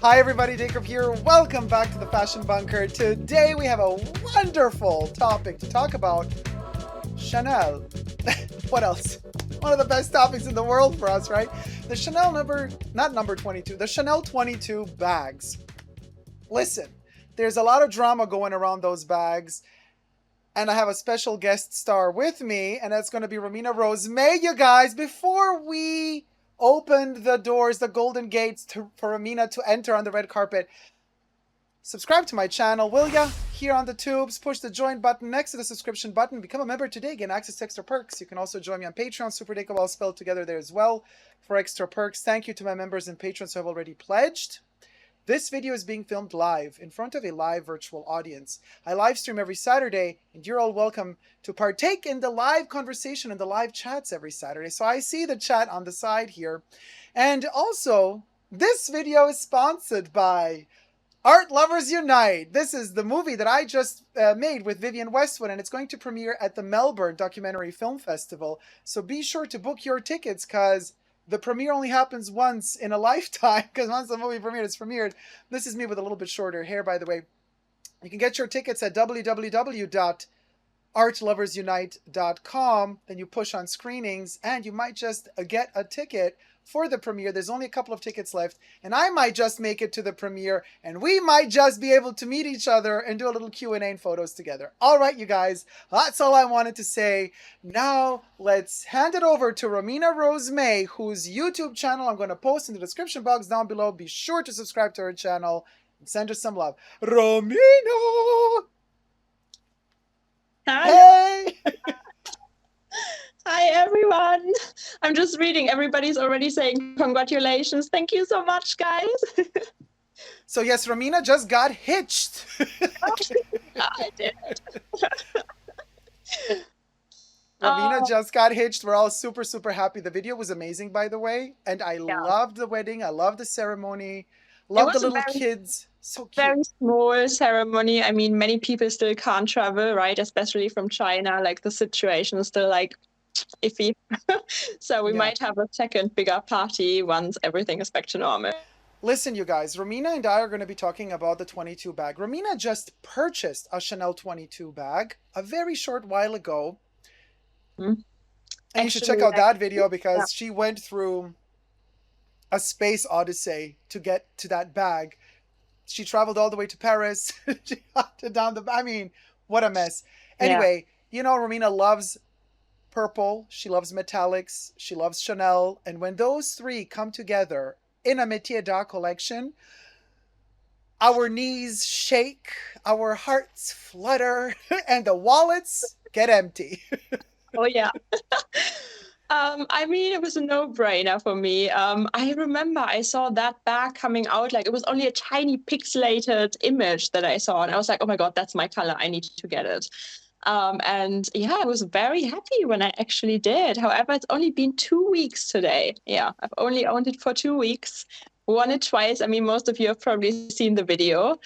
Hi everybody, Dacob here. Welcome back to the Fashion Bunker. Today we have a wonderful topic to talk about. Chanel. What else? One of the best topics in the world for us, right? The Chanel not number 22, the Chanel 22 bags. Listen, there's a lot of drama going around those bags. And I have a special guest star with me, and that's going to be Romina Rose May, you guys. Before we opened the doors, the golden gates for Romina to enter on the red carpet, subscribe to my channel, will ya? Here on the tubes, push the join button next to the subscription button. Become a member today, get access to extra perks. You can also join me on Patreon, superdacob all spelled together there as well for extra perks. Thank you to my members and patrons who have already pledged. This video is being filmed live in front of a live virtual audience. I live stream every Saturday, and you're all welcome to partake in the live conversation and the live chats every Saturday. So I see the chat on the side here. And also, this video is sponsored by Art Lovers Unite. This is the movie that I just made with Vivienne Westwood, and it's going to premiere at the Melbourne Documentary Film Festival. So be sure to book your tickets, because the premiere only happens once in a lifetime, because once the movie premiered, it's premiered. This is me with a little bit shorter hair, by the way. You can get your tickets at www.artloversunite.com. Then you push on screenings, and you might just get a ticket for the premiere. There's only a couple of tickets left, and I might just make it to the premiere, and we might just be able to meet each other and do a little Q&A and photos together. All right, you guys, that's all I wanted to say. Now, let's hand it over to Romina Rose May, whose YouTube channel I'm going to post in the description box down below. Be sure to subscribe to her channel and send her some love. Romina! Hi. Hey! Hi, everyone. I'm just reading. Everybody's already saying congratulations. Thank you so much, guys. So yes, Romina just got hitched. I did. Romina just got hitched. We're all super, super happy. The video was amazing, by the way. And I Yeah. loved the wedding. I loved the ceremony. It Loved the was a little kids. So cute. very small ceremony. I mean, many people still can't travel, right? Especially from China. Like the situation is still like iffy. So we Yeah. might have a second bigger party once everything is back to normal. Listen, you guys, Romina and I are going to be talking about the 22 bag. Romina just purchased a Chanel 22 bag a very short while ago. Mm. And you should check out that video, because she went through a space odyssey to get to that bag. She traveled all the way to Paris. She hunted down I mean, what a mess. Anyway, you know, Romina loves purple. She loves metallics. She loves Chanel. And when those three come together in a métier d'art collection, our knees shake, our hearts flutter, and the wallets get empty. Oh, yeah. I mean, it was a no-brainer for me. I remember I saw that bag coming out, like it was only a tiny pixelated image that I saw, and I was like, oh my God, that's my color. I need to get it. And yeah, I was very happy when I actually did. However, it's only been 2 weeks today. Yeah, I've only owned it for 2 weeks. Worn it twice. I mean, most of you have probably seen the video.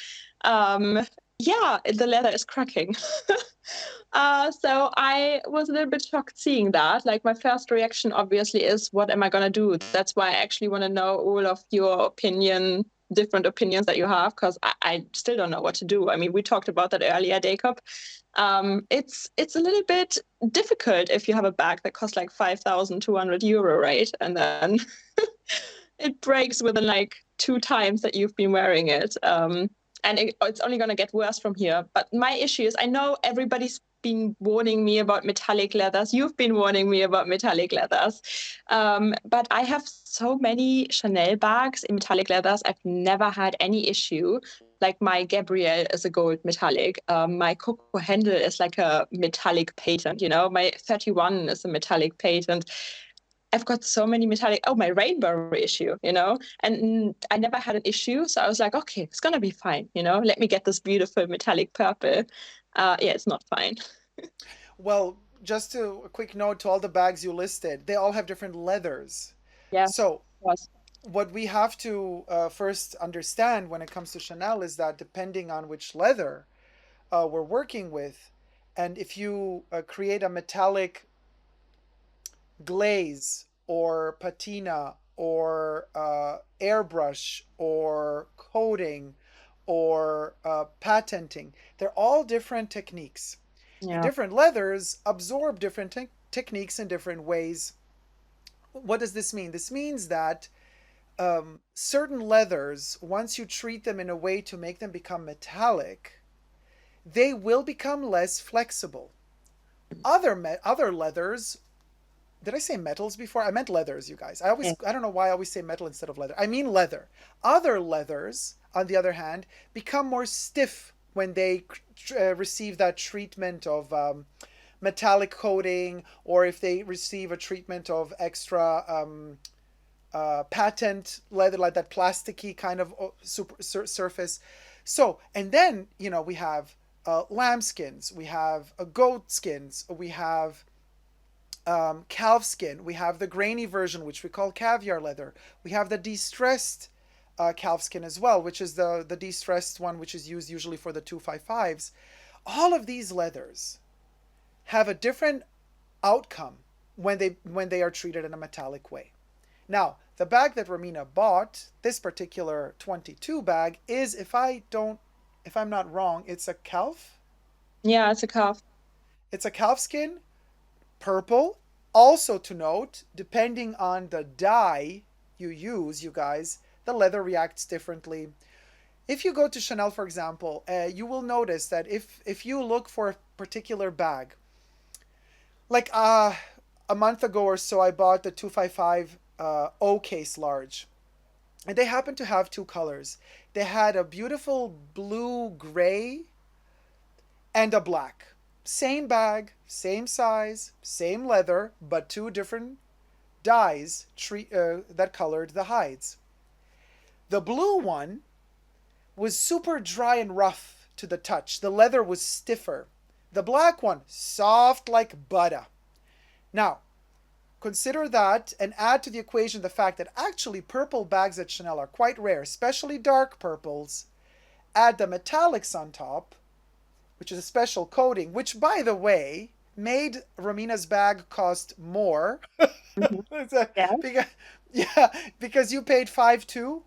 Yeah, the leather is cracking. So I was a little bit shocked seeing that. Like my first reaction obviously is, what am I gonna do? That's why I actually want to know all of your different opinions that you have, because I still don't know what to do. I mean, we talked about that earlier, Dacob. It's a little bit difficult if you have a bag that costs like 5,200 euro, right? And then it breaks within like 2 times that you've been wearing it. And it's only going to get worse from here. But my issue is, I know everybody's been warning me about metallic leathers. You've been warning me about metallic leathers. But I have so many Chanel bags in metallic leathers. I've never had any issue. Like my Gabrielle is a gold metallic. My Coco Handle is like a metallic patent, you know. My 31 is a metallic patent. I've got so many metallic, my rainbow issue, you know, and I never had an issue. So I was like, okay, it's going to be fine. You know, let me get this beautiful metallic purple. Yeah, it's not fine. Well, just a quick note to all the bags you listed, they all have different leathers. Yeah. So what we have to first understand when it comes to Chanel is that depending on which leather we're working with, and if you create a metallic glaze or patina or airbrush or coating or patenting. They're all different techniques. And Yeah. different leathers absorb different techniques in different ways. What does this mean? This means that certain leathers, once you treat them in a way to make them become metallic, they will become less flexible. Other leathers, did I say metals before? I meant leathers, you guys. Yeah. I don't know why I always say metal instead of leather. I mean leather. Other leathers, on the other hand, become more stiff when they receive that treatment of metallic coating, or if they receive a treatment of extra patent leather, like that plasticky kind of surface. So, and then, we have lambskins, we have goat skins, we have calf skin, we have the grainy version, which we call caviar leather, we have the de-stressed calf skin as well, which is the de-stressed one, which is used usually for the 255s. All of these leathers have a different outcome when they are treated in a metallic way. Now, the bag that Romina bought, this particular 22 bag, is, if I'm not wrong, it's a calf. Yeah, it's a calf. It's a calf skin, purple. Also to note, depending on the dye you use, you guys, the leather reacts differently. If you go to Chanel, for example, you will notice that if you look for a particular bag, like a month ago or so, I bought the 255 O case large. And they happened to have two colors. They had a beautiful blue gray and a black. Same bag, same size, same leather, but two different dyes that colored the hides. The blue one was super dry and rough to the touch. The leather was stiffer. The black one, soft like butter. Now, consider that and add to the equation the fact that actually purple bags at Chanel are quite rare, especially dark purples. Add the metallics on top, which is a special coating, which, by the way, made Romina's bag cost more. Hmm. Yeah. because, yeah, because you paid 5.2,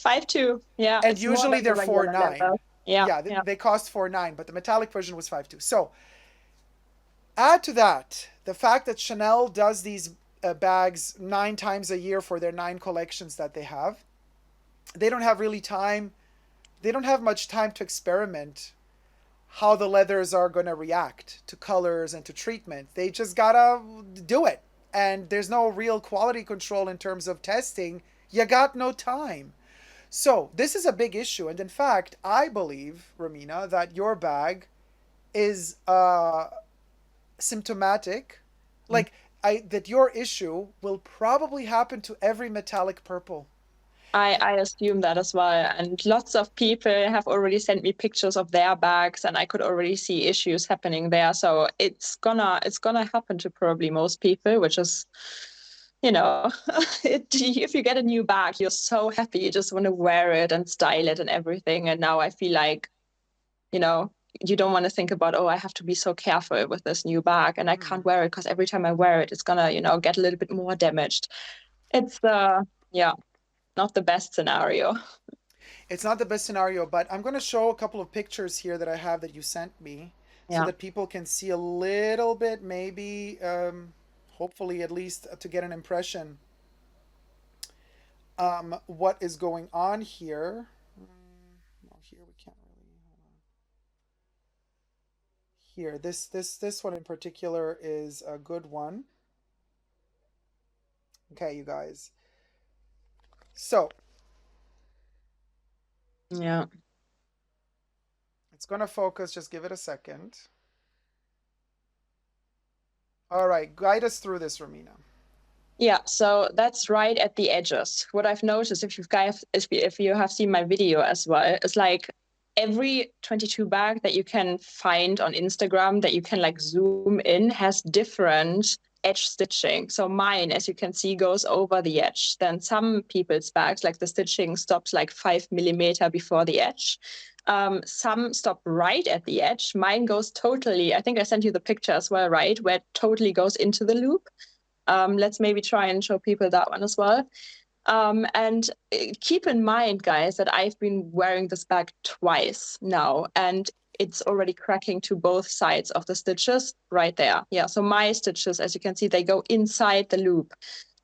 5.2. Yeah, and it's more usually than the they're regular 4.9. leather. Yeah, Yeah, yeah. they cost 4.9, but the metallic version was 5.2. So add to that the fact that Chanel does these bags 9 times a year for their 9 collections that they have. They don't have really time. They don't have much time to experiment how the leathers are going to react to colors and to treatment. They just gotta do it. And there's no real quality control in terms of testing. You got no time. So this is a big issue. And in fact, I believe, Romina, that your bag is symptomatic. Like, that your issue will probably happen to every metallic purple. I assume that as well. And lots of people have already sent me pictures of their bags, and I could already see issues happening there. So it's gonna happen to probably most people, which is, if you get a new bag, you're so happy, you just want to wear it and style it and everything. And now I feel like, you know, you don't want to think about, oh, I have to be so careful with this new bag, and I can't wear it because every time I wear it, it's gonna, get a little bit more damaged. It's yeah, not the best scenario. It's not the best scenario, but I'm going to show a couple of pictures here that I have that you sent me so Yeah. that people can see a little bit, maybe, hopefully at least to get an impression what is going on here. No, here we can't really. Hold on. Here, this one in particular is a good one. Okay, you guys. So Yeah. it's going to focus. Just give it a second. All right, guide us through this, Romina. Yeah, so that's right at the edges. What I've noticed, if you have seen my video as well, is like every 22 bag that you can find on Instagram that you can like zoom in has different edge stitching. So mine, as you can see, goes over the edge. Then some people's bags, like the stitching stops like 5 mm before the edge. Some stop right at the edge. Mine goes totally, I think I sent you the picture as well, right? Where it totally goes into the loop. Let's maybe try and show people that one as well. And keep in mind, guys, that I've been wearing this bag twice now, and it's already cracking to both sides of the stitches right there. Yeah, so my stitches, as you can see, they go inside the loop.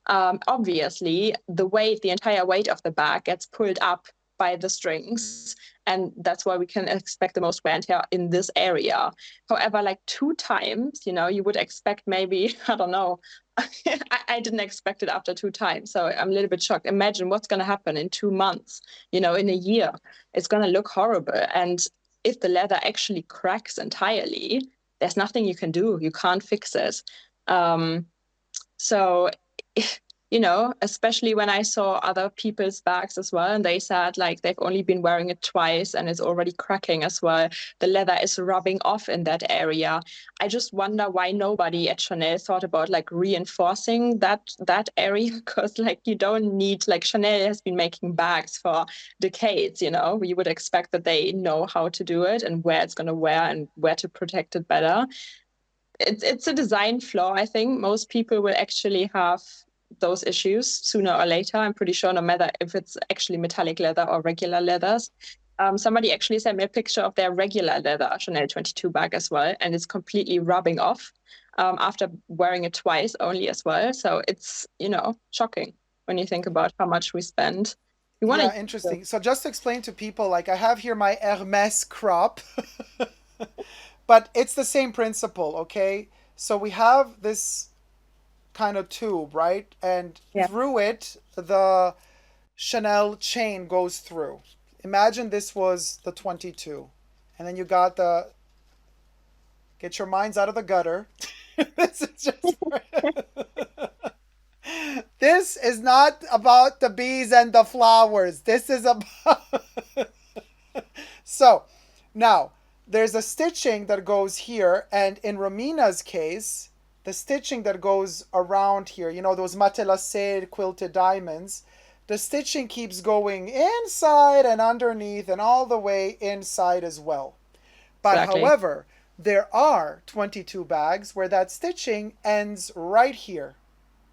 Obviously, the entire weight of the bag gets pulled up by the strings, and that's why we can expect the most wear and tear in this area. However, like 2 times, you would expect maybe, I don't know, I didn't expect it after 2 times. So I'm a little bit shocked. Imagine what's going to happen in 2 months, in a year. It's going to look horrible. And if the leather actually cracks entirely, there's nothing you can do. You can't fix it. So especially when I saw other people's bags as well, and they said like they've only been wearing it twice and it's already cracking as well. The leather is rubbing off in that area. I just wonder why nobody at Chanel thought about like reinforcing that area, because like you don't need, like, Chanel has been making bags for decades. You would expect that they know how to do it and where it's going to wear and where to protect it better. It's a design flaw. I think most people will actually have those issues sooner or later. I'm pretty sure, no matter if it's actually metallic leather or regular leathers. Somebody actually sent me a picture of their regular leather Chanel 22 bag as well, and it's completely rubbing off after wearing it twice only as well. So it's, shocking when you think about how much we spend. You want Yeah, to interesting. So just to explain to people, like I have here my Hermès crop, but it's the same principle, okay? So we have this kind of tube, right? And yeah. through it, the Chanel chain goes through. Imagine this was the 22. And then you got the, get your minds out of the gutter. This is just, this is not about the bees and the flowers. This is about, so now there's a stitching that goes here. And in Romina's case, the stitching that goes around here, those matelassé quilted diamonds, the stitching keeps going inside and underneath and all the way inside as well. But Exactly. however, there are 22 bags where that stitching ends right here.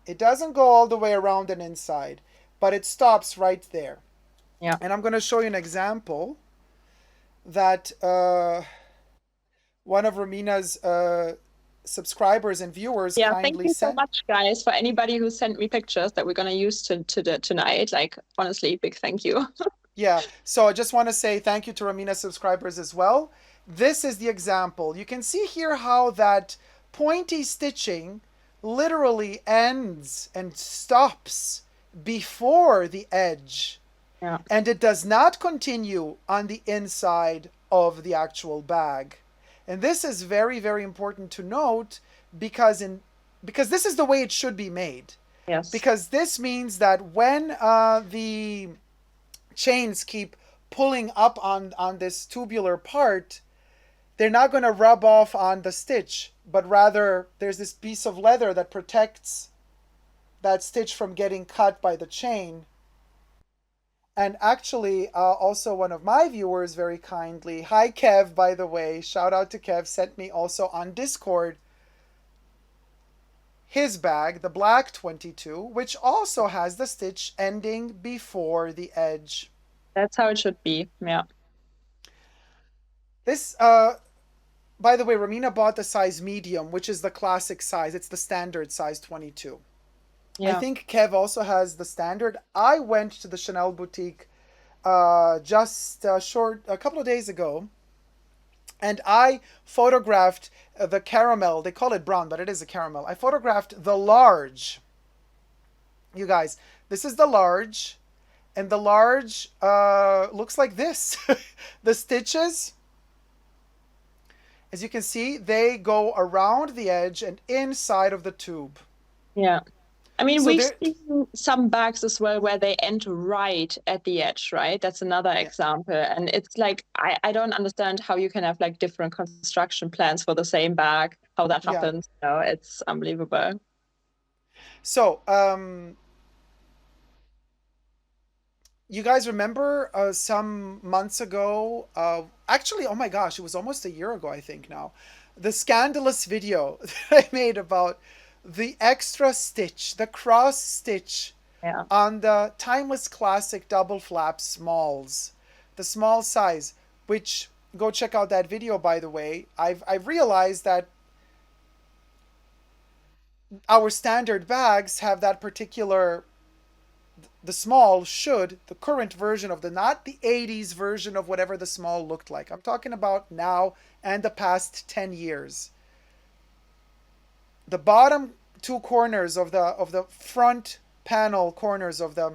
It doesn't go all the way around and inside, but it stops right there. Yeah. And I'm going to show you an example that one of Romina's subscribers and viewers Yeah, thank kindly you so sent. much, guys, for anybody who sent me pictures that we're gonna use tonight. Like, honestly, big thank you. Yeah, so I just want to say thank you to Romina's subscribers as well. This is the example. You can see here how that pointy stitching literally ends and stops before the edge. Yeah. And it does not continue on the inside of the actual bag. And this is very, very important to note because this is the way it should be made. Yes. Because this means that when the chains keep pulling up on this tubular part, they're not going to rub off on the stitch, but rather there's this piece of leather that protects that stitch from getting cut by the chain. And actually, also one of my viewers very kindly, hi Kev, by the way, shout out to Kev, sent me also on Discord his bag, the black 22, which also has the stitch ending before the edge. That's how it should be. Yeah. This, by the way, Romina bought the size medium, which is the classic size. It's the standard size 22. Yeah. I think Kev also has the standard. I went to the Chanel boutique just a couple of days ago, and I photographed the caramel. They call it brown, but it is a caramel. I photographed the large. You guys, this is the large, and the large looks like this. The stitches, as you can see, they go around the edge and inside of the tube. Yeah. I mean, So we've there, seen some bags as well where they end right at the edge, right? That's another yeah, example. And it's like, I don't understand how you can have like different construction plans for the same bag, how that yeah. happens. It's unbelievable. So, you guys remember some months ago, actually, oh my gosh, it was almost a year ago, I think now, the scandalous video that I made about the extra stitch, the cross stitch Yeah. On the Timeless Classic double flap smalls, the small size, which go check out that video by the way. I've realized that our standard bags have that particular, the small should, the current version of the, not the 80s version of whatever the small looked like. I'm talking about now and the past 10 years. The bottom two corners of the front panel corners of the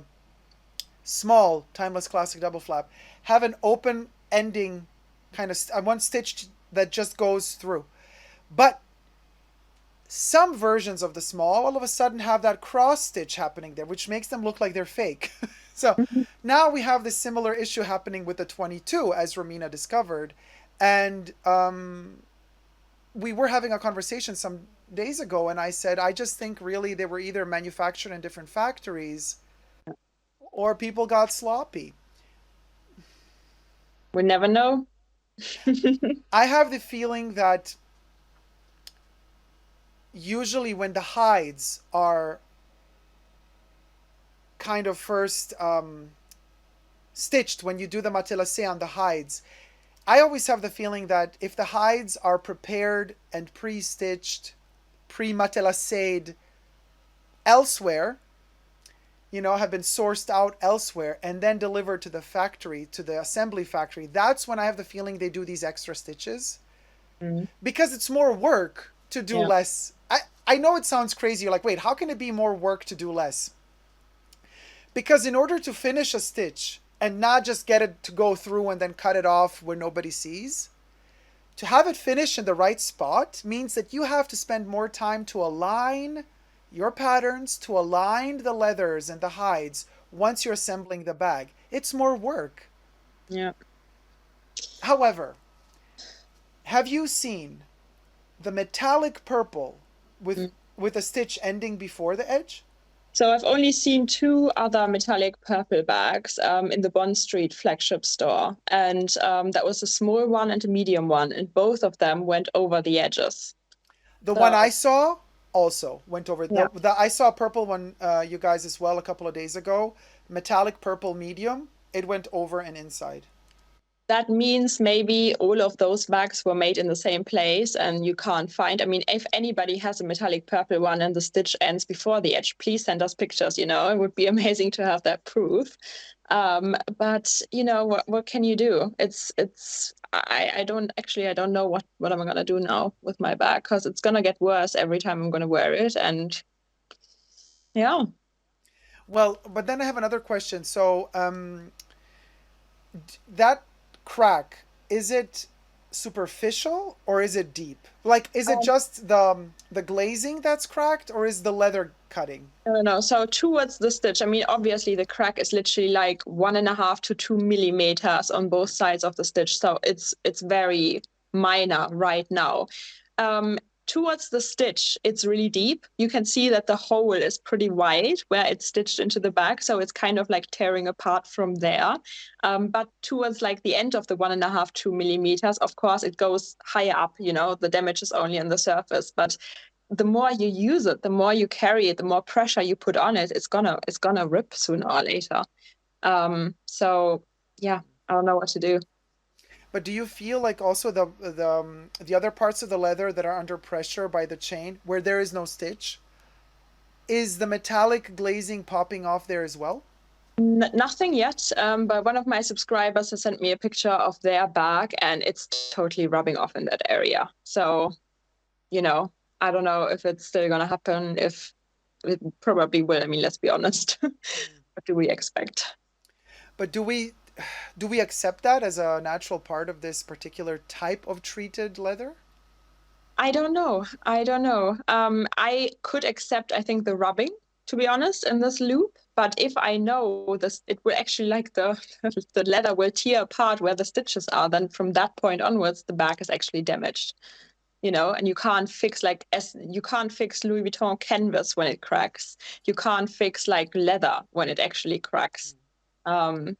small Timeless Classic double flap have an open ending kind of one stitch that just goes through. But some versions of the small all of a sudden have that cross stitch happening there, which makes them look like they're fake. So Mhm. now we have this similar issue happening with the 22, as Romina discovered. And we were having a conversation some days ago, and I said, I just think really they were either manufactured in different factories or people got sloppy. We never know. I have the feeling that usually when the hides are kind of first stitched, when you do the matelassé on the hides, I always have the feeling that if the hides are prepared and pre-stitched, pre-matelasséed elsewhere, you know, have been sourced out elsewhere and then delivered to the factory, to the assembly factory, that's when I have the feeling they do these extra stitches Mm. because it's more work to do Yeah. less. I know it sounds crazy. You're like, wait, how can it be more work to do less? Because in order to finish a stitch and not just get it to go through and then cut it off where nobody sees, to have it finish in the right spot means that you have to spend more time to align your patterns, to align the leathers and the hides once you're assembling the bag. It's more work. Yeah. However, have you seen the metallic purple with Mm. with a stitch ending before the edge? So I've only seen two other metallic purple bags in the Bond Street flagship store, and that was a small one and a medium one, and both of them went over the edges. The one I So saw also went over yeah, the I saw a purple one, you guys, as well, a couple of days ago. Metallic purple medium. It went over and inside. that means maybe all of those bags were made in the same place, and you can't find. I mean, if anybody has a metallic purple one and the stitch ends before the edge, please send us pictures. You know, it would be amazing to have that proof. But you know, what can you do? I don't actually, I don't know what I'm gonna do now with my bag, because it's gonna get worse every time I'm gonna wear it. And yeah. Well, but then I have another question. So, that crack, is it superficial or is it deep? Like, is it Um, just the glazing that's cracked, or is the leather cutting? I don't know. So towards the stitch, I mean, obviously the crack is literally like 1.5 to 2 millimeters on both sides of the stitch. So it's very minor right now. Towards the stitch, it's really deep. You can see that the hole is pretty wide where it's stitched into the back. So it's kind of like tearing apart from there. But towards like the end of the 1.5 to 2 millimeters, of course, it goes higher up, you know, the damage is only on the surface. But the more you use it, the more you carry it, the more pressure you put on it, it's gonna rip sooner or later. So yeah, I don't know what to do. But do you feel like also the other parts of the leather that are under pressure by the chain, where there is no stitch, is the metallic glazing popping off there as well? Nothing yet, but one of my subscribers has sent me a picture of their bag, and it's totally rubbing off in that area. So, you know, I don't know if it's still gonna happen. If it probably will. I mean, let's be honest. What do we expect? But do we accept that as a natural part of this particular type of treated leather? I don't know. I don't know. I could accept, I think, the rubbing, to be honest, in this loop. But if I know this, it will actually like the the leather will tear apart where the stitches are. Then from that point onwards, the back is actually damaged. You know, and you can't fix like as you can't fix Louis Vuitton canvas when it cracks. You can't fix like leather when it actually cracks. Um,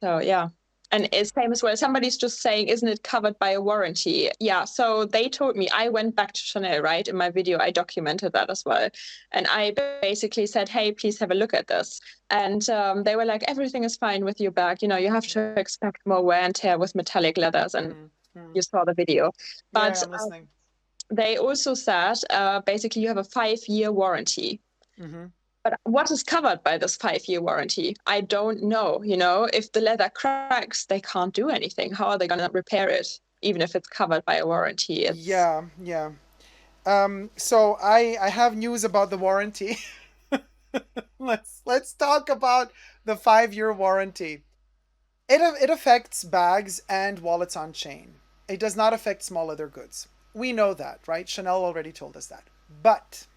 so yeah. And it's same as well. Somebody's just saying, isn't it covered by a warranty? Yeah. So they told me, I went back to Chanel, right? In my video, I documented that as well. And I basically said, hey, please have a look at this. And they were like, everything is fine with your bag. You know, you have to expect more wear and tear with metallic leathers. And you saw the video. But yeah, I'm listening. They also said, basically, you have a 5-year warranty. Mm-hmm. But what is covered by this 5-year warranty? I don't know. You know, if the leather cracks, they can't do anything. How are they going to repair it, even if it's covered by a warranty? Yeah, yeah. So I have news about the warranty. Let's talk about the 5-year warranty. It affects bags and wallets on chain. It does not affect small leather goods. We know that, right? Chanel already told us that. But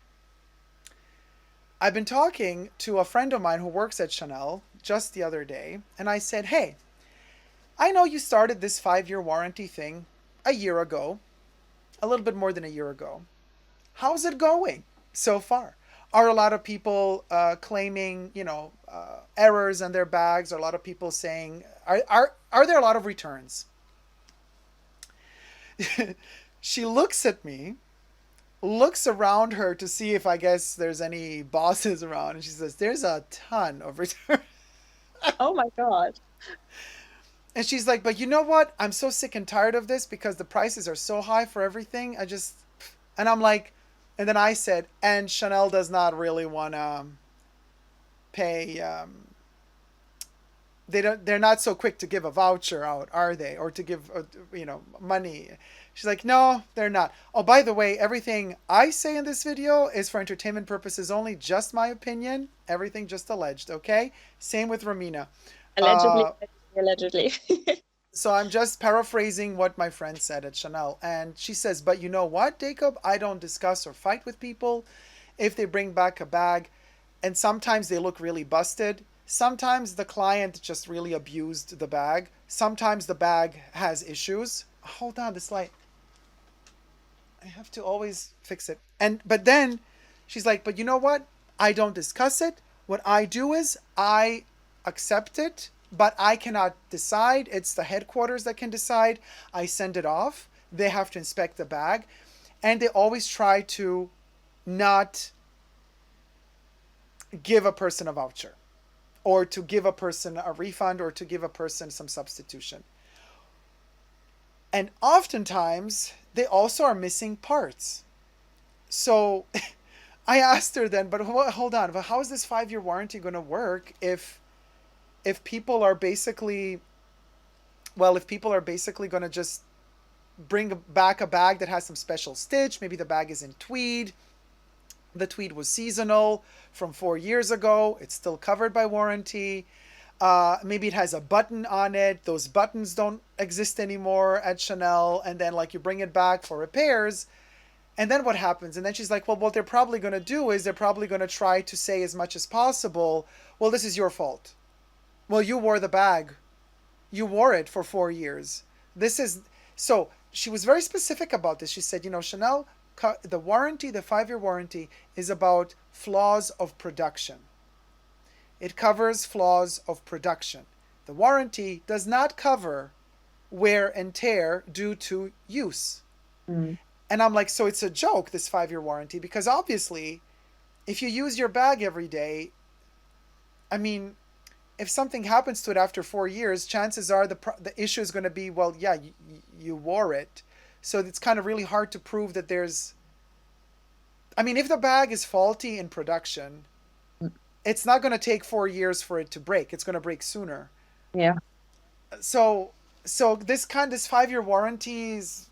I've been talking to a friend of mine who works at Chanel just the other day, and I said, hey, I know you started this 5-year warranty thing a year ago, a little bit more than a year ago. How's it going so far? Are a lot of people claiming, errors in their bags? Are a lot of people saying, are there a lot of returns? She looks at me, looks around her to see if I guess there's any bosses around, and she says, there's a ton of returns. Oh my God. And she's like, but you know what? I'm so sick and tired of this because the prices are so high for everything. And I'm like, and then I said, and Chanel does not really want to pay. They're not so quick to give a voucher out, are they? Or to give, money. She's like, no, they're not. Oh, by the way, everything I say in this video is for entertainment purposes only, just my opinion. Everything just alleged, okay? Same with Romina. Allegedly. Allegedly. So I'm just paraphrasing what my friend said at Chanel. And she says, but you know what, Dacob? I don't discuss or fight with people if they bring back a bag. And sometimes they look really busted. Sometimes the client just really abused the bag. Sometimes the bag has issues. Hold on, this light. I have to always fix it. But then she's like, but you know what? I don't discuss it. What I do is I accept it, but I cannot decide. It's the headquarters that can decide. I send it off. They have to inspect the bag. And they always try to not give a person a voucher or to give a person a refund or to give a person some substitution. And oftentimes they also are missing parts. So I asked her then, but hold on, but how is this 5-year warranty going to work if people are basically, if people are basically going to just bring back a bag that has some special stitch, maybe the bag is in tweed, the tweed was seasonal from 4 years ago, it's still covered by warranty. Maybe it has a button on it. Those buttons don't exist anymore at Chanel. And then you bring it back for repairs. And then what happens? And then she's like, well, what they're probably going to do is they're probably going to try to say as much as possible, well, this is your fault. Well, you wore the bag. You wore it for 4 years. So she was very specific about this. She said, Chanel, the warranty, the 5-year warranty is about flaws of production. It covers flaws of production. The warranty does not cover wear and tear due to use. Mm. And I'm like, so it's a joke, this 5-year warranty, because obviously, if you use your bag every day, I mean, if something happens to it after 4 years, chances are the issue is going to be, well, yeah, you wore it. So it's kind of really hard to prove that if the bag is faulty in production, it's not going to take 4 years for it to break. It's going to break sooner. Yeah. So this 5-year warranty is,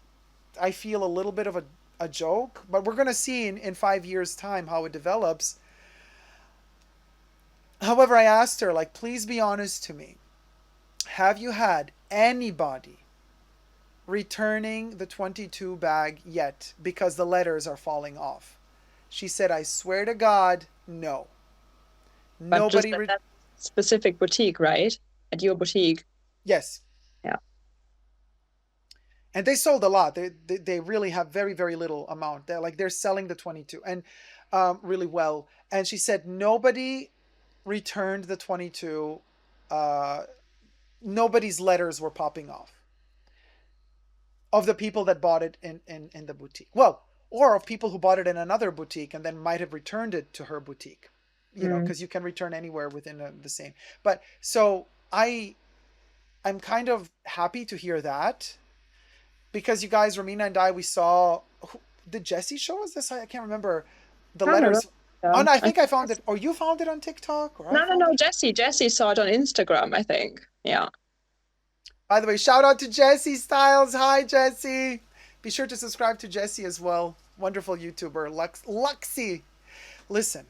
I feel, a little bit of a joke, but we're going to see in 5 years' time how it develops. However, I asked her, please be honest to me. Have you had anybody returning the 22 bag yet because the letters are falling off? She said, I swear to God, no. But nobody just at that specific boutique, right? At your boutique. Yes. Yeah. And they sold a lot. They really have very, very little amount. They're selling the 22 and really well. And she said nobody returned the 22 nobody's letters were popping off of the people that bought it in the boutique. Well, or of people who bought it in another boutique and then might have returned it to her boutique, Mm. because you can return anywhere within the same. But so I'm kind of happy to hear that, because you guys, Romina and I, we saw, did Jesse show us this? I can't remember the Canada. letters. Oh, no, I think I found it, or you found it on TikTok, or I No, no, found no. it. Jesse saw it on Instagram, I think. Yeah. By the way, shout out to Jesse Styles. Hi, Jesse. Be sure to subscribe to Jesse as well. Wonderful YouTuber, Luxy. Listen,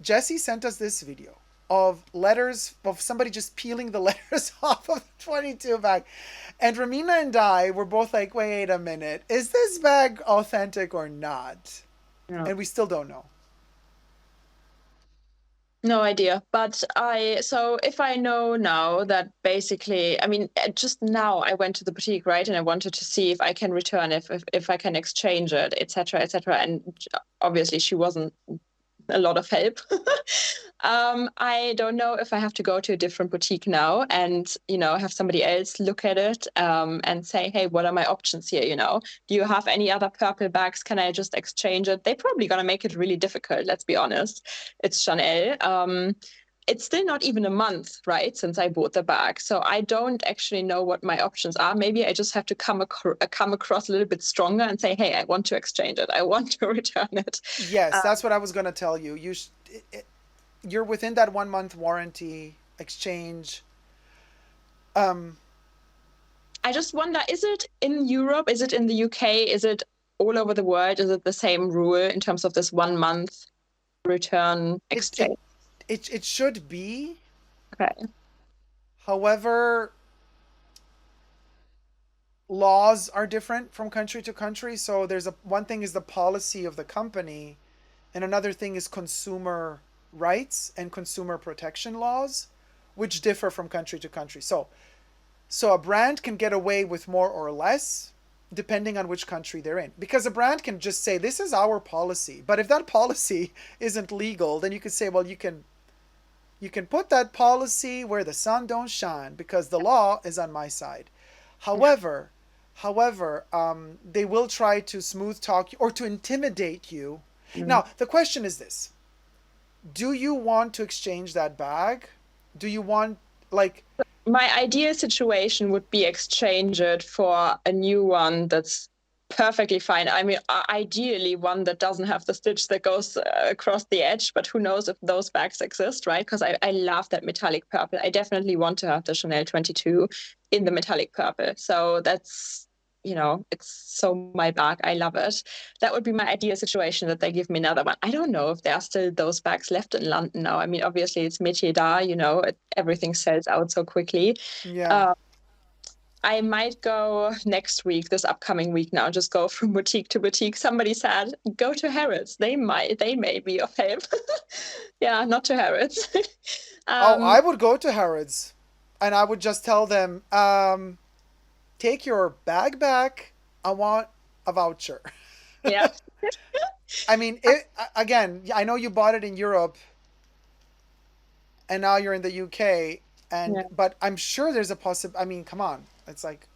Jesse sent us this video of letters, of somebody just peeling the letters off of the 22 bag. And Romina and I were both like, wait a minute, is this bag authentic or not? Yeah. And we still don't know. No idea. But so if I know now that basically, I mean, just now I went to the boutique, right? And I wanted to see if I can return, if I can exchange it, etc., etc. And obviously she wasn't a lot of help. I don't know if I have to go to a different boutique now and, have somebody else look at it and say, hey, what are my options here? Do you have any other purple bags? Can I just exchange it? They're probably going to make it really difficult. Let's be honest. It's Chanel. It's still not even a month, right, since I bought the bag. So I don't actually know what my options are. Maybe I just have to come across a little bit stronger and say, hey, I want to exchange it. I want to return it. Yes, that's what I was going to tell you. You're within that 1 month warranty exchange. I just wonder, is it in Europe? Is it in the UK? Is it all over the world? Is it the same rule in terms of this 1 month return exchange? It should be. Okay. However, laws are different from country to country. So there's one thing is the policy of the company, and another thing is consumer rights and consumer protection laws, which differ from country to country. So a brand can get away with more or less depending on which country they're in. Because a brand can just say, this is our policy. But if that policy isn't legal, then you could say, well, you can put that policy where the sun don't shine because the law is on my side. However, they will try to smooth talk you or to intimidate you. Mm-hmm. Now, the question is this. Do you want to exchange that bag? Do you want, like... My ideal situation would be exchange it for a new one that's perfectly fine. I mean, ideally one that doesn't have the stitch that goes across the edge, but who knows if those bags exist, right? Because I love that metallic purple. I definitely want to have the Chanel 22 in the metallic purple. So that's, it's so my bag. I love it. That would be my ideal situation, that they give me another one. I don't know if there are still those bags left in London now. I mean, obviously it's métier d'art, everything sells out so quickly. Yeah. I might go next week, this upcoming week now, just go from boutique to boutique. Somebody said, go to Harrods. They may be of help. Yeah, not to Harrods. I would go to Harrods and I would just tell them, take your bag back. I want a voucher. Yeah. I mean, again, I know you bought it in Europe and now you're in the UK, but I'm sure there's a possibility. I mean, come on. It's like,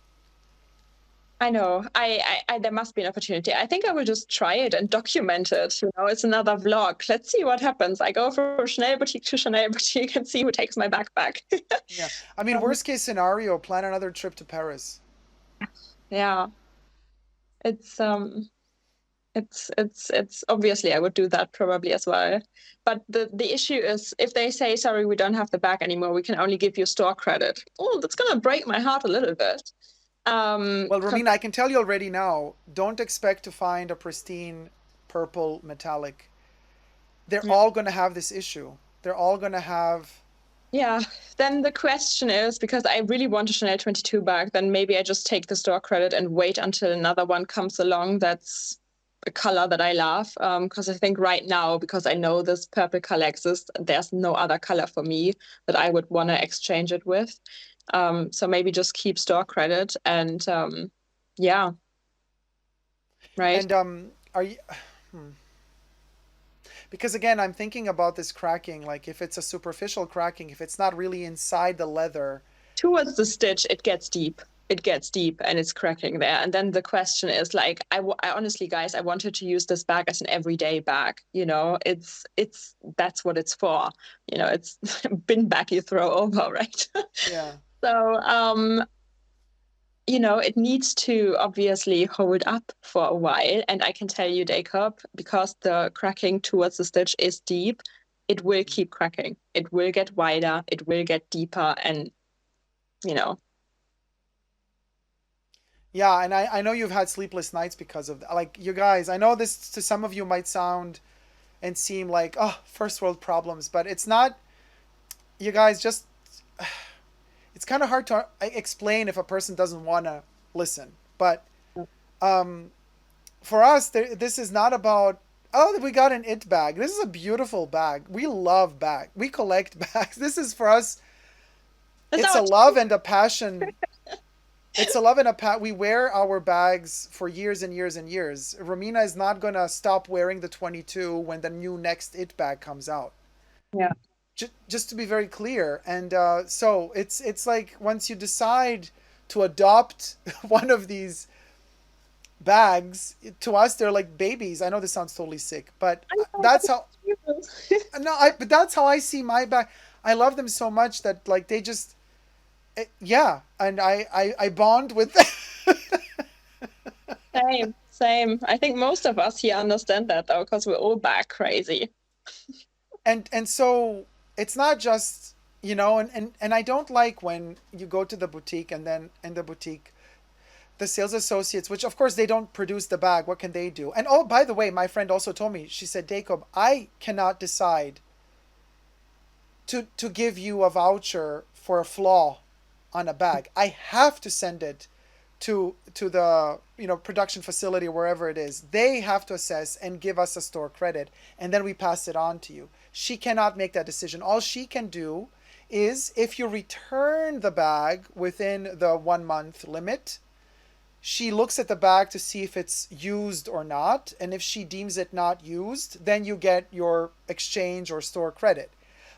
I know. I there must be an opportunity. I think I will just try it and document it. It's another vlog. Let's see what happens. I go from Chanel boutique to Chanel boutique and see who takes my backpack. Yeah. I mean, worst case scenario, plan another trip to Paris. Yeah. It's obviously I would do that probably as well. But the issue is, if they say, sorry, we don't have the bag anymore, we can only give you store credit. Oh, that's going to break my heart a little bit. Well, Romina, I can tell you already now, don't expect to find a pristine purple metallic. They're all going to have this issue. They're all going to have... Yeah, then the question is, because I really want a Chanel 22 bag, then maybe I just take the store credit and wait until another one comes along that's a color that I love. Because I think right now, because I know this purple color exists, there's no other color for me that I would want to exchange it with. So maybe just keep store credit and yeah. Right. And are you... Because again, I'm thinking about this cracking, like if it's a superficial cracking, if it's not really inside the leather. towards the stitch, it gets deep. It gets deep and it's cracking there. And then the question is like, I honestly, guys, I wanted to use this bag as an everyday bag. You know, that's what it's for. You know, it's a bin bag you throw over, right? Yeah. So, you know, it needs to obviously hold up for a while. And I can tell you, Dacob, because the cracking towards the stitch is deep, it will keep cracking. It will get wider, it will get deeper, and, you know. Yeah, and I know you've had sleepless nights because of that. Like, you guys, I know this to some of you might sound and seem like, oh, first world problems, but it's not. You guys just, it's kind of hard to explain if a person doesn't want to listen. But um, for us, this is not about, oh, we got an it bag. This is a beautiful bag. We love bag. We collect bags. This is for us, it's a love and a passion. It's a love and a we wear our bags for years and years and years. Romina is not gonna stop wearing the 22 when the new next it bag comes out. Yeah. Just to be very clear, and so it's like once you decide to adopt one of these bags, to us they're like babies. I know this sounds totally sick, but that's how. No, but that's how I see my bag. I love them so much that like they just yeah, and I bond with them. Same. I think most of us here understand that though, because we're all back crazy. And so it's not just, you know, and I don't like when you go to the boutique and then in the boutique the sales associates, which of course they don't produce the bag, what can they do? And oh, by the way, my friend also told me, she said, Dacob, I cannot decide to give you a voucher for a flaw on a bag. I have to send it to the, you know, production facility or wherever it is. They have to assess and give us a store credit, and then we pass it on to you. She cannot make that decision. All she can do is if you return the bag within the 1 month limit, she looks at the bag to see if it's used or not, and if she deems it not used, then you get your exchange or store credit.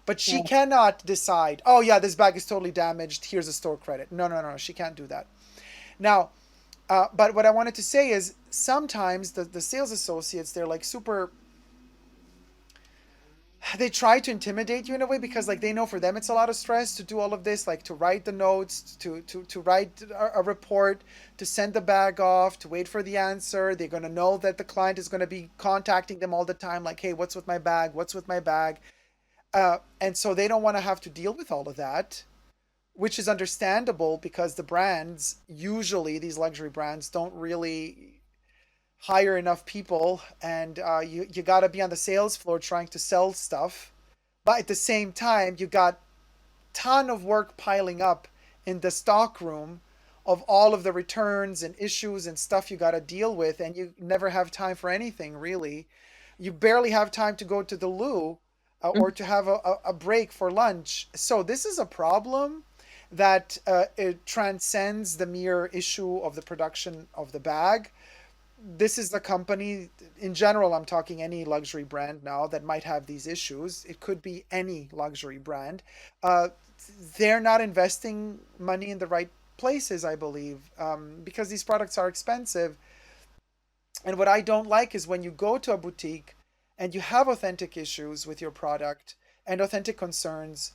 But she cannot decide, oh yeah, this bag is totally damaged, here's a store credit. No, she can't do that. Now, but what I wanted to say is sometimes the sales associates, they're like super, they try to intimidate you in a way because like they know for them it's a lot of stress to do all of this, like to write the notes, to write a report, to send the bag off, to wait for the answer. They're going to know that the client is going to be contacting them all the time, like, hey, what's with my bag? What's with my bag? And so they don't want to have to deal with all of that, which is understandable because the brands, usually these luxury brands, don't really hire enough people, and you got to be on the sales floor trying to sell stuff. But at the same time, you got ton of work piling up in the stock room of all of the returns and issues and stuff you got to deal with, and you never have time for anything really. You barely have time to go to the loo or to have a break for lunch. So this is a problem that it transcends the mere issue of the production of the bag. This is the company in general, I'm talking any luxury brand now that might have these issues. It could be any luxury brand. Uh, they're not investing money in the right places, I believe, because these products are expensive. And what I don't like is when you go to a boutique and you have authentic issues with your product and authentic concerns,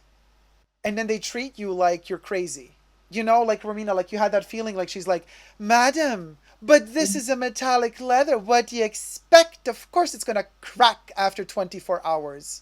and then they treat you like you're crazy. You know, like Romina, like you had that feeling like she's like, Madam, but this is a metallic leather. What do you expect? Of course it's gonna crack after 24 hours.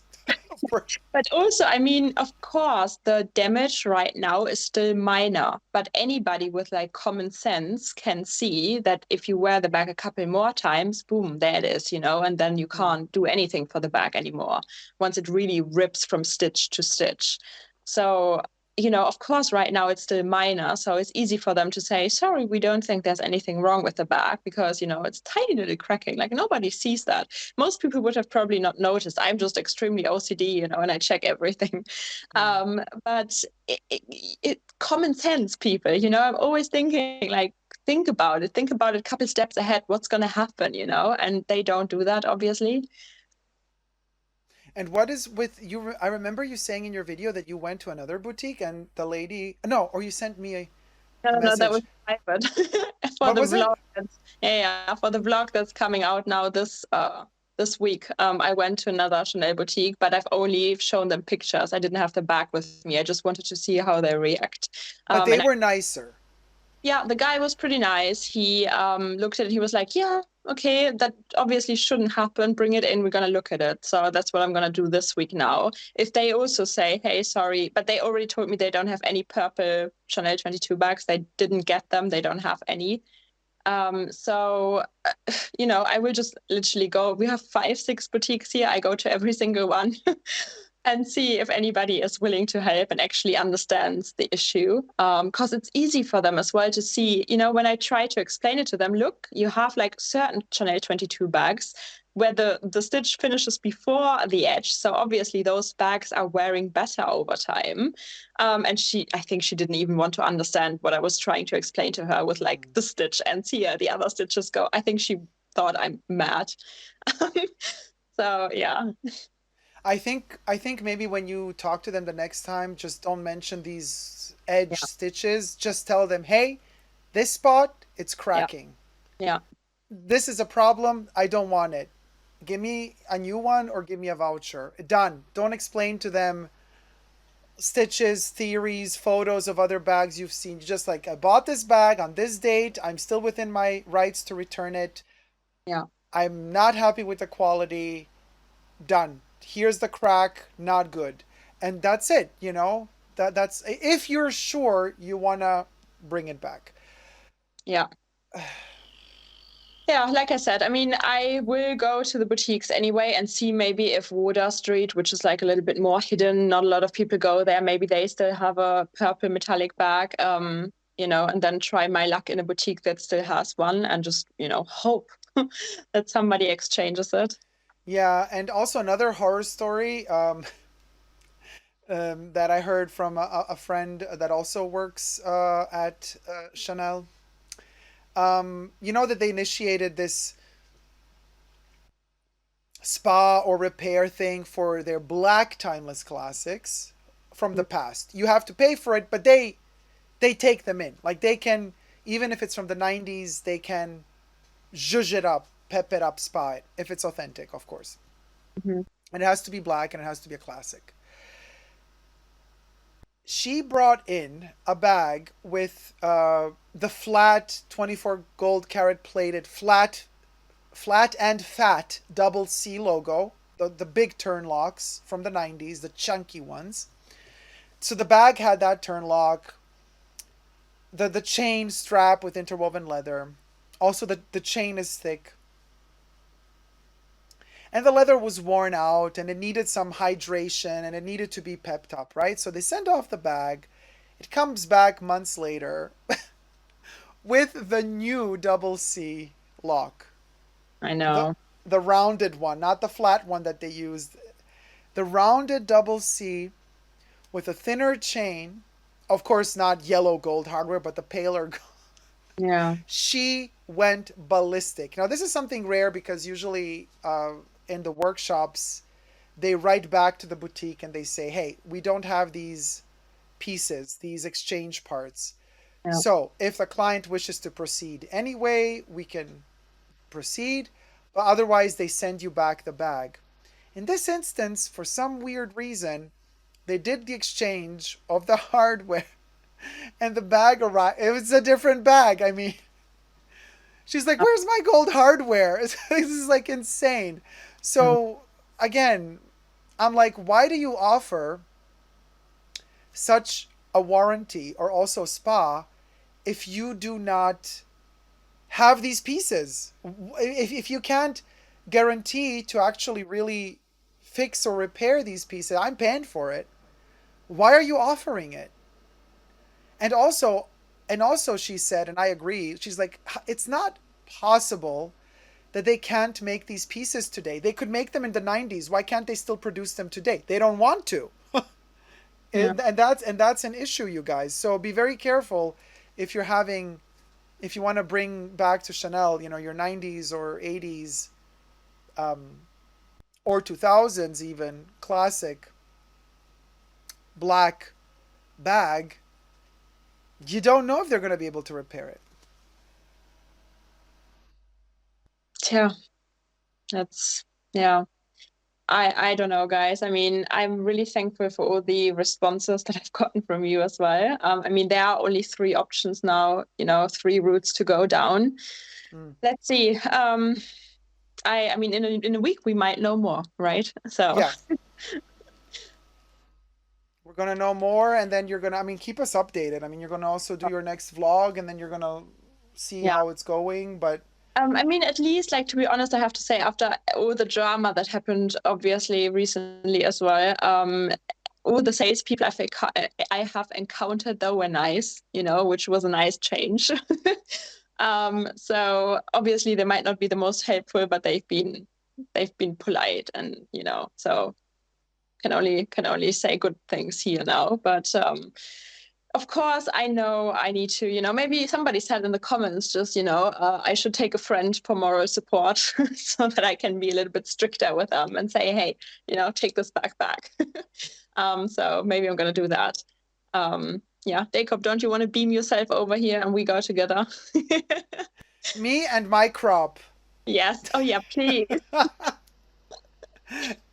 But also, I mean, of course, the damage right now is still minor, but anybody with like common sense can see that if you wear the bag a couple more times, boom, there it is, you know, and then you can't do anything for the bag anymore once it really rips from stitch to stitch. So, you know, of course, right now it's still minor. So it's easy for them to say, sorry, we don't think there's anything wrong with the bag because, you know, it's tiny little cracking. Like nobody sees that. Most people would have probably not noticed. I'm just extremely OCD, you know, and I check everything. But common sense, people, you know, I'm always thinking like, think about it a couple steps ahead, what's going to happen, you know, and they don't do that, obviously. And what is with you? I remember you saying in your video that you went to another boutique and the lady, no, or you sent me No, a no, that was message. private for What the was it? vlog. Yeah, for the vlog that's coming out now this week. I went to another Chanel boutique, but I've only shown them pictures. I didn't have the bag with me. I just wanted to see how they react. But they And were nicer. yeah, the guy was pretty nice. He looked at it. He was like, "Yeah, okay, that obviously shouldn't happen. Bring it in. We're gonna look at it." So that's what I'm gonna do this week now. If they also say, "Hey, sorry," but they already told me they don't have any purple Chanel 22 bags. They didn't get them. They don't have any. So I will just literally go. We have 5, 6 boutiques here. I go to every single one and see if anybody is willing to help and actually understands the issue. Because it's easy for them as well to see, when I try to explain it to them, look, you have like certain Chanel 22 bags where the stitch finishes before the edge. So obviously those bags are wearing better over time. And I think she didn't even want to understand what I was trying to explain to her with like the stitch ends here, the other stitches go. I think she thought I'm mad. So yeah. I think maybe when you talk to them the next time, just don't mention these edge Yeah. stitches. Just tell them, hey, this spot, it's Yeah. cracking. Yeah. This is a problem. I don't want it. Give me a new one or give me a voucher. Done. Don't explain to them stitches, theories, photos of other bags you've seen. Just like, I bought this bag on this date. I'm still within my rights to return it. Yeah. I'm not happy with the quality. Done. Here's the crack. Not good. And that's it, That's if you're sure you want to bring it back. Yeah. Yeah, like I said, I mean, I will go to the boutiques anyway and see maybe if Water Street, which is like a little bit more hidden, not a lot of people go there, maybe they still have a purple metallic bag, and then try my luck in a boutique that still has one and just, hope that somebody exchanges it. Yeah, and also another horror story that I heard from a friend that also works at Chanel. You know that they initiated this spa or repair thing for their black timeless classics from the past. You have to pay for it, but they take them in. Like they can, even if it's from the 90s, they can zhuzh it up, pep it up, spa it if it's authentic, of course. Mhm. And it has to be black and it has to be a classic. She brought in a bag with the flat 24 gold carat plated flat and fat double C logo, the big turn locks from the 90s, the chunky ones. So the bag had that turn lock, the chain strap with interwoven leather. Also the chain is thick. And the leather was worn out and it needed some hydration and it needed to be pepped up, right? So they send off the bag. It comes back months later with the new double C lock. I The know. the rounded one, not the flat one that they used. The rounded double C with a thinner chain. Of course, not yellow gold hardware, but the paler gold. Yeah. She went ballistic. Now, this is something rare because usually in the workshops, they write back to the boutique and they say, hey, we don't have these pieces, these exchange parts. Yeah. So if the client wishes to proceed anyway, we can proceed, but otherwise they send you back the bag. In this instance, for some weird reason, they did the exchange of the hardware and the bag arrived. It was a different bag. I mean, she's like, where's my gold hardware? This is like insane. Mm. So again, I'm like, why do you offer such a warranty or also spa if you do not have these pieces? If you can't guarantee to actually really fix or repair these pieces, I'm paying for it. Why are you offering it? And also, she said, and I agree, she's like, it's not possible that they can't make these pieces today. They could make them in the 90s. Why can't they still produce them today? They don't want to. Yeah. And that's an issue, you guys. So be very careful if you're having if you want to bring back to Chanel, your 90s or 80s or 2000s even classic black bag, you don't know if they're going to be able to repair it. Yeah, that's yeah. I don't know, guys. I mean, I'm really thankful for all the responses that I've gotten from you as well. I mean, there are only three options now, three routes to go down. Mm. Let's see. I mean, in a week we might know more, right? So Yeah, we're going to know more, and then you're going to, I mean, keep us updated. I mean, you're going to also do your next vlog, and then you're going to see yeah. how it's going. But I mean, at least, like, to be honest, I have to say, after all the drama that happened, obviously, recently as well, all the salespeople I have encountered, though, were nice, which was a nice change. So obviously they might not be the most helpful, but they've been polite, and so can only say good things here now. But of course, I know I need to, maybe somebody said in the comments just, I should take a friend for moral support so that I can be a little bit stricter with them and say, hey, take this back. So maybe I'm going to do that. Yeah, Dacob, don't you want to beam yourself over here and we go together? me and my crop. Yes. Oh, yeah, please.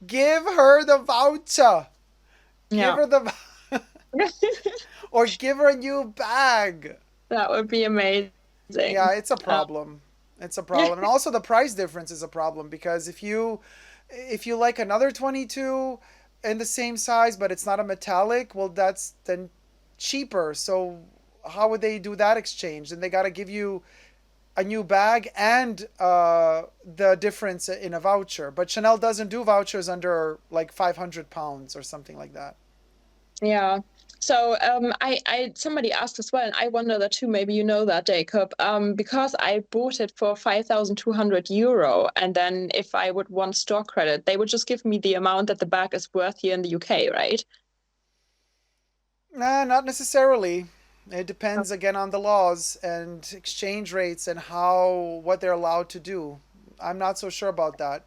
Give her the voucher. Give Yeah. her the or give her a new bag. That would be amazing. Yeah, it's a Uh, problem. It's a problem. And also the price difference is a problem because if you like another 22 in the same size but it's not a metallic, well that's then cheaper. So how would they do that exchange? And they got to give you a new bag and the difference in a voucher. But Chanel doesn't do vouchers under like 500 pounds or something like that. Yeah. So I somebody asked as well, and I wonder that too. Maybe you know that, Jacob. Because I bought it for 5,200 euro, and then if I would want store credit, they would just give me the amount that the bag is worth here in the UK, right? Nah, not necessarily. It depends again on the laws and exchange rates and what they're allowed to do. I'm not so sure about that.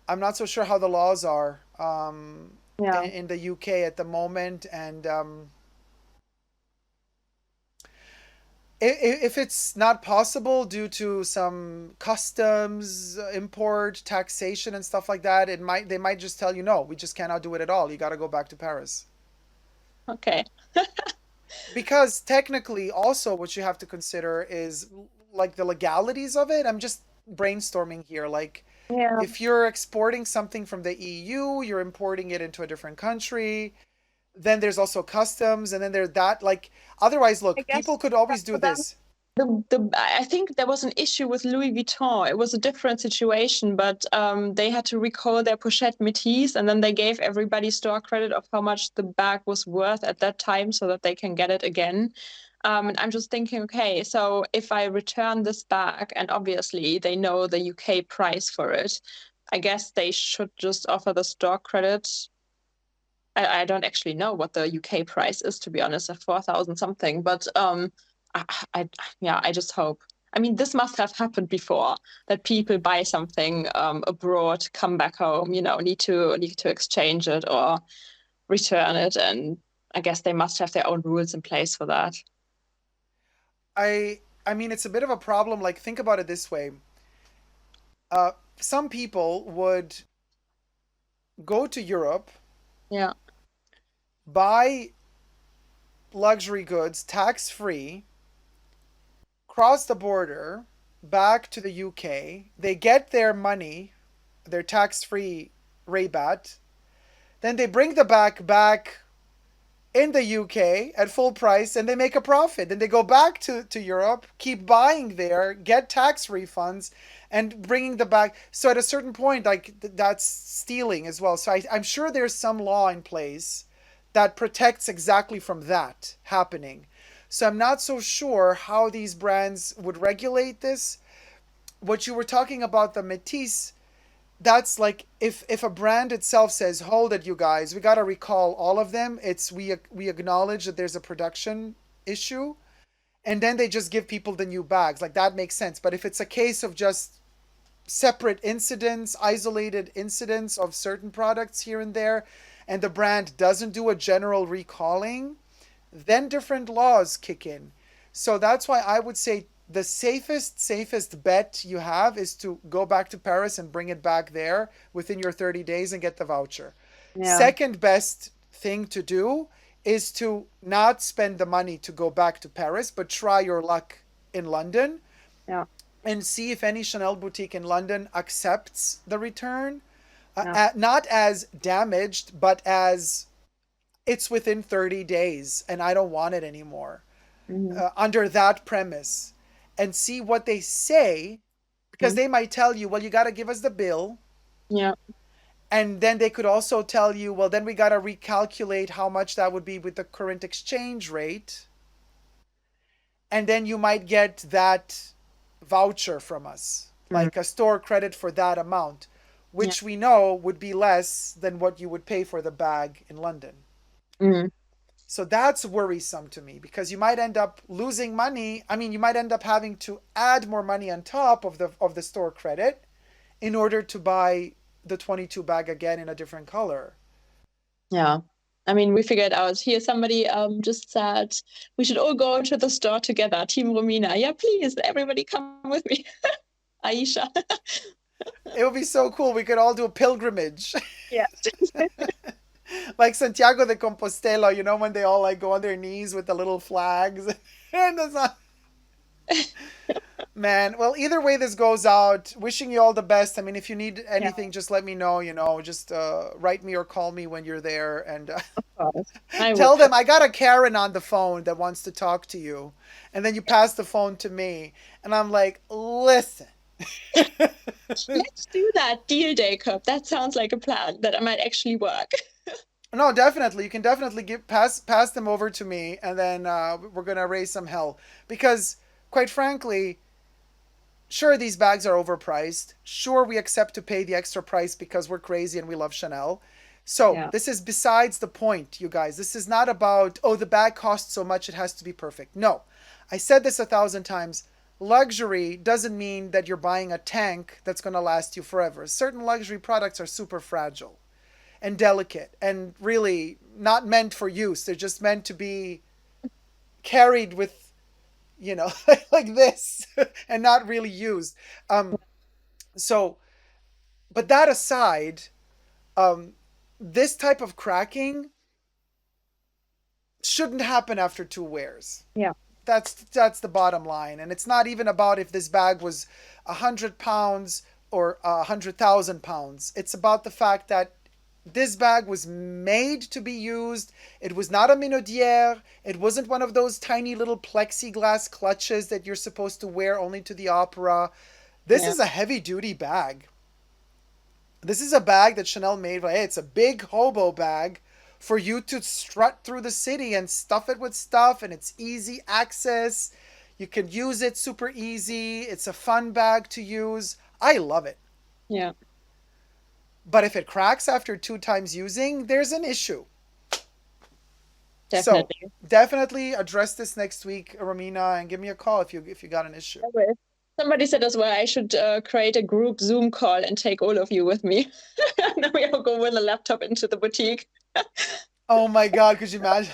I'm not so sure how the laws are Yeah. in the UK at the moment, and if it's not possible due to some customs, import, taxation, and stuff like that, they might just tell you no, we just cannot do it at all. You got to go back to Paris. Okay. Because technically, also, what you have to consider is like the legalities of it. I'm just brainstorming here. Like, Yeah. if you're exporting something from the EU, you're importing it into a different country. Then there's also customs, and then there's that. Like, otherwise, I look, guess people could always do for them, this. I think there was an issue with Louis Vuitton. It was a different situation, but they had to recall their pochette métis, and then they gave everybody store credit of how much the bag was worth at that time, so that they can get it again. And I'm just thinking, okay, so if I return this bag, and obviously they know the UK price for it, I guess they should just offer the store credit. I don't actually know what the UK price is, to be honest, at 4,000 something. But I, I, yeah, I just hope. I mean, this must have happened before that people buy something abroad, come back home, need to exchange it or return it, and I guess they must have their own rules in place for that. I mean, it's a bit of a problem. Like, think about it this way. Uh, some people would go to Europe, Yeah, buy luxury goods tax free, cross the border back to the UK. They get their money, their tax free rebate. Then they bring the bag back in the UK at full price and they make a profit. Then they go back to Europe, keep buying there, get tax refunds, and bringing the bag. So at a certain point, like that's stealing as well. So I'm sure there's some law in place that protects exactly from that happening. So I'm not so sure how these brands would regulate this. What you were talking about, the Métis, that's like if a brand itself says, hold it, you guys, we got to recall all of them. It's we acknowledge that there's a production issue, and then they just give people the new bags, like that makes sense. But if it's a case of just separate incidents, isolated incidents of certain products here and there, and the brand doesn't do a general recalling, then different laws kick in. So that's why I would say the safest bet you have is to go back to Paris and bring it back there within your 30 days and get the voucher. Yeah. Second best thing to do is to not spend the money to go back to Paris, but try your luck in London Yeah. and see if any Chanel boutique in London accepts the return. Yeah. Not as damaged, but as it's within 30 days and I don't want it anymore. Hmm. Under that premise, and see what they say, because they might tell you, well, you got to give us the bill. Yeah. And then they could also tell you, well, then we got to recalculate how much that would be with the current exchange rate. And then you might get that voucher from us, like a store credit for that amount, Yeah. which we know would be less than what you would pay for the bag in London. Mm. So that's worrisome to me because you might end up losing money. I mean, you might end up having to add more money on top of the store credit in order to buy the 22 bag again in a different color. Yeah. I mean, we figured out here. Somebody just said we should all go to the store together. Team Romina. Yeah, please, everybody come with me. Aisha. It would be so cool. We could all do a pilgrimage. Yeah. Like Santiago de Compostela, you know, when they all like go on their knees with the little flags. And that's not... Man, well, either way this goes out, wishing you all the best. I mean, if you need Yeah, anything, just let me know, you know, just write me or call me when you're there and of course. I tell will. them I got a Karen on the phone that wants to talk to you. And then you pass the phone to me. And I'm like, listen. Let's do that deal, Dacob. That sounds like a plan that might actually work. No, definitely. You can definitely pass them over to me, and then we're gonna raise some hell. Because, quite frankly, sure these bags are overpriced. Sure we accept to pay the extra price because we're crazy and we love Chanel. So Yeah. this is besides the point, you guys. This is not about, oh, the bag costs so much it has to be perfect. No, I said this 1,000 times. Luxury doesn't mean that you're buying a tank that's gonna last you forever. Certain luxury products are super fragile and delicate and really not meant for use. They're just meant to be carried with, you know, like this and not really used. So, but that aside, um, this type of cracking shouldn't happen after two wears. Yeah. That's the bottom line, and it's not even about if this bag was 100 pounds or 100,000 pounds. It's about the fact that this bag was made to be used. It was not a minaudière. It wasn't one of those tiny little plexiglass clutches that you're supposed to wear only to the opera. This Yeah. is a heavy duty bag. This is a bag that Chanel made. Hey, it's a big hobo bag for you to strut through the city and stuff it with stuff, and it's easy access. You can use it super easy. It's a fun bag to use. I love it. Yeah. But if it cracks after 2 times using, there's an issue. So Definitely. definitely address this next week, Romina, and give me a call if you got an issue. I will. Somebody said as well I should create a group Zoom call and take all of you with me. And then we all go with a laptop into the boutique. Oh my God, could you imagine?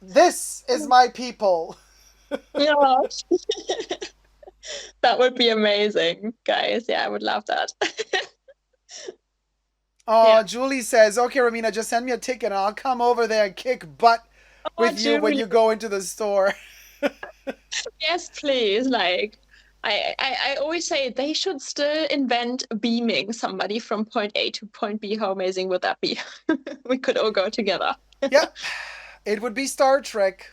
This is my people. Yeah. That would be amazing, guys. Yeah, I would love that. Oh, Yeah. Julie says, okay, Romina, just send me a ticket and I'll come over there and kick butt Oh, with you when Julie. you go into the store. Yes, please. Like, I always say they should still invent beaming somebody from point A to point B. How amazing would that be? We could all go together. Yeah, it would be Star Trek.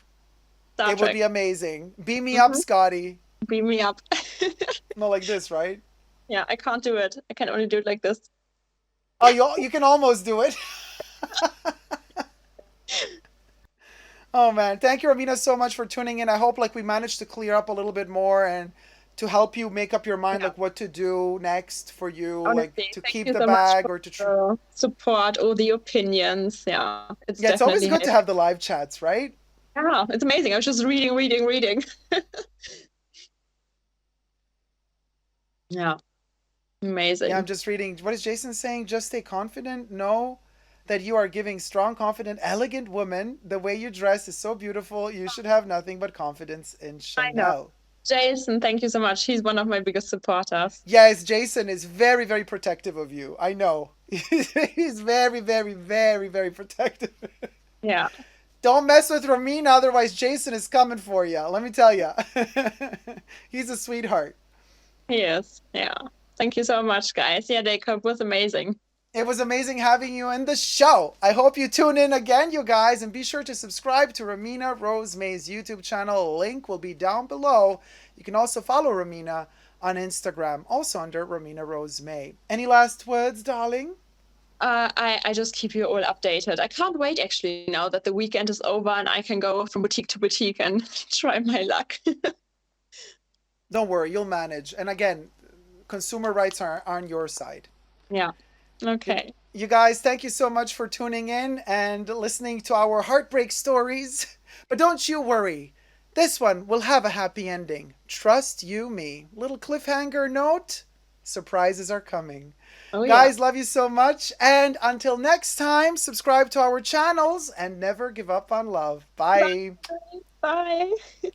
Star It would Trek. be amazing. Beam me up, Mhm. Scotty. Beam me up. Not like this, right? Yeah, I can't do it. I can only do it like this. Oh, you can almost do it. Oh man, thank you, Romina, so much for tuning in. I hope like we managed to clear up a little bit more and to help you make up your mind Yeah. like what to do next for you, Honestly, like to thank keep you the so much bag for or to. the support, all the opinions. Yeah, it's Yeah, it's always definitely good to have the live chats, right? yeah, it's amazing. I was just reading. Yeah, Yeah, I'm amazing. just reading. What is Jason saying? Just stay confident. Know that you are giving strong, confident, elegant woman. The way you dress is so beautiful. You should have nothing but confidence in I know. Chanel. Jason, thank you so much. He's one of my biggest supporters. Yes, Jason is very, very protective of you. I know. He's very, very, very, very protective. Yeah, Don't mess with Romina, otherwise Jason is coming for you. Let me tell you. He's a sweetheart. he is. Yeah. Thank you so much, guys. Yeah, Dacob was amazing. It was amazing having you in the show. I hope you tune in again, you guys, and be sure to subscribe to Romina Rose May's YouTube channel. Link will be down below. You can also follow Romina on Instagram, also under Romina Rose May. Any last words, darling? I just keep you all updated. I can't wait actually now that the weekend is over and I can go from boutique to boutique and try my luck. Don't worry, you'll manage. And again, consumer rights are on your side. Yeah. You, Okay. you guys, thank you so much for tuning in and listening to our heartbreak stories. But don't you worry. This one will have a happy ending. Trust you me. Little cliffhanger note. Surprises are coming. Oh yeah. Guys, love you so much. And until next time, subscribe to our channels and never give up on love. Bye. Bye. Bye.